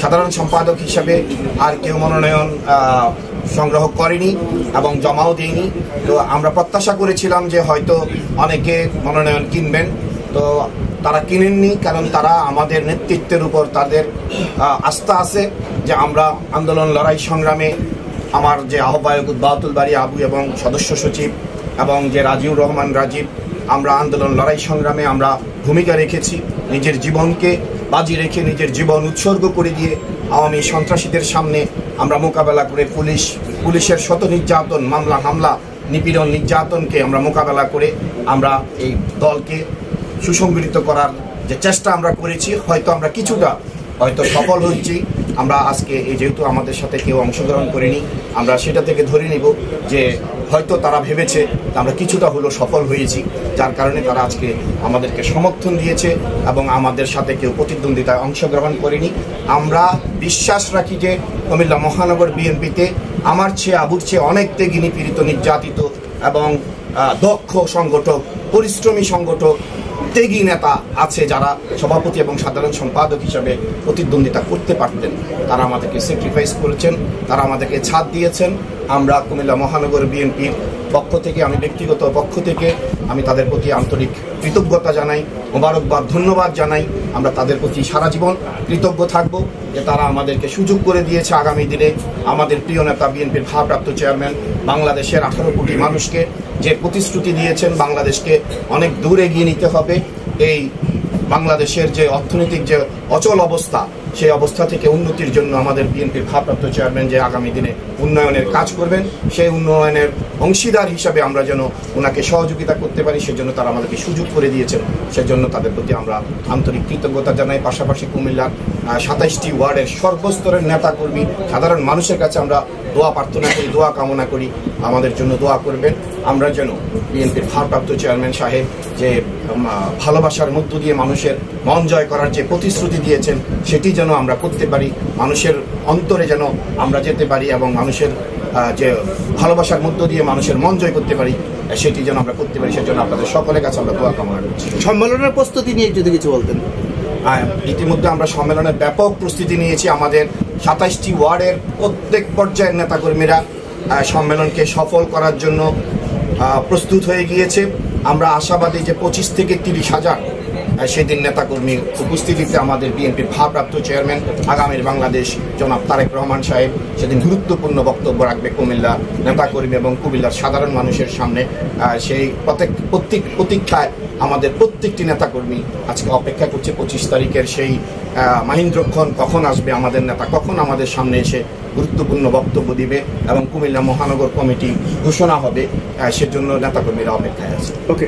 সাধারণ সম্পাদক হিসেবে আর কেউ মনোনয়ন সংগ্রহ করেনি এবং জমাও দেয়নি। তো আমরা প্রত্যাশা করেছিলাম যে হয়তো অনেকে মনোনয়ন কিনবেন, তো তারা কিনেননি, কারণ তারা আমাদের নেতৃত্বের উপর তাদের আস্থা আছে যে আমরা আন্দোলন লড়াই সংগ্রামে আমার যে আহ্বায়ক উদ্বাতুল বাড়ি আবু এবং সদস্য সচিব এবং যে রাজিউর রহমান রাজীব, আমরা আন্দোলন লড়াই সংগ্রামে আমরা ভূমিকা রেখেছি। নিজের জীবনকে বাজি রেখে নিজের জীবন উৎসর্গ করে দিয়ে আওয়ামী সন্ত্রাসীদের সামনে আমরা মোকাবেলা করে পুলিশের শত নির্যাতন, মামলা হামলা, নিপীড়ন নির্যাতনকে আমরা মোকাবেলা করে আমরা এই দলকে সুসংগঠিত করার যে চেষ্টা আমরা করেছি, হয়তো আমরা কিছুটা হয়তো সফল হচ্ছি। আমরা আজকে এই যেহেতু আমাদের সাথে কেউ অংশগ্রহণ করেনি, আমরা সেটা থেকে ধরে নিব যে হয়তো তারা ভেবেছে আমরা কিছুটা হলো সফল হয়েছি, যার কারণে তারা আজকে আমাদেরকে সমর্থন দিয়েছে এবং আমাদের সাথে কেউ প্রতিদ্বন্দ্বিতায় অংশগ্রহণ করেনি। আমরা বিশ্বাস রাখি যে কুমিল্লা মহানগর বিএনপিতে আমার চেয়ে আবুর চেয়ে অনেক ত্যাগী, নিপীড়িত, নির্যাতিত এবং দক্ষ সংগঠক, পরিশ্রমী সংগঠক, ত্যাগী নেতা আছে যারা সভাপতি এবং সাধারণ সম্পাদক হিসাবে প্রতিদ্বন্দ্বিতা করতে পারতেন। তারা আমাদেরকে স্যাক্রিফাইস করেছেন, তারা আমাদেরকে ছাড় দিয়েছেন। আমরা কুমিল্লা মহানগর বিএনপির পক্ষ থেকে, আমি ব্যক্তিগত পক্ষ থেকে আমি তাদের প্রতি আন্তরিক কৃতজ্ঞতা জানাই, মোবারকবাদ, ধন্যবাদ জানাই। আমরা তাদের প্রতি সারা জীবন কৃতজ্ঞ থাকব যে তারা আমাদেরকে সুযোগ করে দিয়েছে আগামী দিনে আমাদের প্রিয় নেতা বিএনপির ভারপ্রাপ্ত চেয়ারম্যান বাংলাদেশের 18 কোটি মানুষকে যে প্রতিশ্রুতি দিয়েছেন বাংলাদেশকে অনেক দূর এগিয়ে নিতে হবে। এই বাংলাদেশের যে অর্থনৈতিক যে অচল অবস্থা, সেই অবস্থা থেকে উন্নতির জন্য আমাদের বিএনপির ভারপ্রাপ্ত চেয়ারম্যান যে আগামী দিনে উন্নয়নের কাজ করবেন, সেই উন্নয়নের অংশীদার হিসাবে আমরা যেন ওনাকে সহযোগিতা করতে পারি, সেজন্য তারা আমাদেরকে সুযোগ করে দিয়েছেন। সেজন্য তাদের প্রতি আমরা আন্তরিক কৃতজ্ঞতা জানাই। পাশাপাশি কুমিল্লার 27টি ওয়ার্ডের সর্বস্তরের নেতাকর্মী, সাধারণ মানুষের কাছে আমরা দোয়া প্রার্থনা করি, দোয়া কামনা করি, আমাদের জন্য দোয়া করবেন। আমরা যেন বিএনপির ভারপ্রাপ্ত চেয়ারম্যান সাহেব যে ভালোবাসার মধ্য দিয়ে মানুষের মন জয় করার যে প্রতিশ্রুতি দিয়েছেন, সেটি যেন আমরা করতে পারি, মানুষের অন্তরে যেন আমরা যেতে পারি এবং মানুষের যে ভালোবাসার মধ্য দিয়ে মানুষের মন জয় করতে পারি, সেটি যেন আমরা করতে পারি। সেজন্য আপনাদের সকলের কাছে আমরা দোয়া কামনা করছি। সম্মেলনের প্রস্তুতি নিয়ে যদি কিছু বলতেন। ইতিমধ্যে আমরা সম্মেলনের ব্যাপক প্রস্তুতি নিয়েছি। আমাদের 27টি ওয়ার্ডের প্রত্যেক পর্যায়ের নেতাকর্মীরা সম্মেলনকে সফল করার জন্য প্রস্তুত হয়ে গিয়েছে। আমরা আশাবাদী যে 25 থেকে 30 হাজার সেদিন নেতাকর্মী উপস্থিতিতে আমাদের বিএনপির ভারপ্রাপ্ত চেয়ারম্যান আগামীর বাংলাদেশ জনাব তারেক রহমান সাহেব সেদিন গুরুত্বপূর্ণ বক্তব্য রাখবে কুমিল্লা নেতাকর্মী এবং কুমিল্লার সাধারণ মানুষের সামনে। সেই প্রতীক্ষায় আমাদের প্রত্যেকটি নেতাকর্মী আজকে অপেক্ষা করছে 25 তারিখের সেই মাহিন্দ্রক্ষণ কখন আসবে, আমাদের নেতা কখন আমাদের সামনে এসে গুরুত্বপূর্ণ বক্তব্য দিবে এবং কুমিল্লা মহানগর কমিটি ঘোষণা হবে, সেজন্য নেতাকর্মীরা অপেক্ষায় আছে। ওকে।